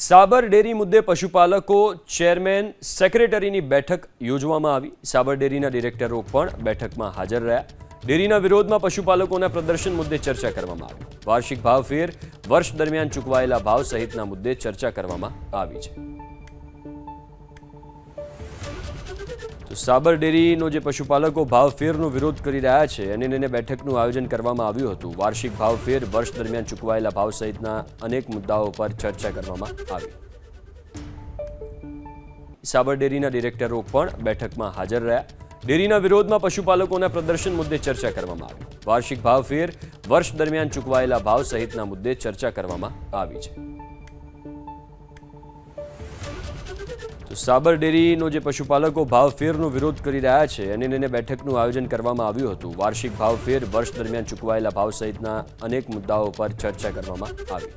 સાબર dairy મુદ્દે પશુપાલકો chairman સેક્રેટરીની બેઠક યોજવામાં આવી। સાબર ડેરીના ડિરેક્ટરો પણ બેઠકમાં હાજર રહ્યા। ડેરીના વિરોધમાં પશુપાલકોના પ્રદર્શન મુદ્દે ચર્ચા કરવામાં આવી। વાર્ષિક ભાવ ફેર, વર્ષ દરમિયાન ચૂકવાયેલા ભાવ સહિતના મુદ્દે ચર્ચા કરવામાં આવી છે। તો સાબર ડેરીનો જે પશુપાલકો ભાવ ફેરનો વિરોધ કરી રહ્યા છે એને લઈને બેઠકનું આયોજન કરવામાં આવ્યું હતું। વાર્ષિક ભાવ ફેર, વર્ષ દરમિયાન ચૂકવાયેલા ભાવ સહિતના અનેક મુદ્દાઓ પર ચર્ચા કરવામાં આવી। સાબર ડેરીના ડિરેક્ટરો પણ બેઠકમાં હાજર રહ્યા। ડેરીના વિરોધમાં પશુપાલકોના પ્રદર્શન મુદ્દે ચર્ચા કરવામાં આવી। વાર્ષિક ભાવ ફેર, વર્ષ દરમિયાન ચૂકવાયેલા ભાવ સહિતના મુદ્દે ચર્ચા કરવામાં આવી છે। તો સાબર ડેરીનો જે પશુપાલકો ભાવ ફેરનો વિરોધ કરી રહ્યા છે એને લઈને બેઠકનું આયોજન કરવામાં આવ્યું હતું। વાર્ષિક ભાવ ફેર, વર્ષ દરમિયાન ચૂકવાયેલા ભાવ સહિતના અનેક મુદ્દાઓ પર ચર્ચા કરવામાં આવી।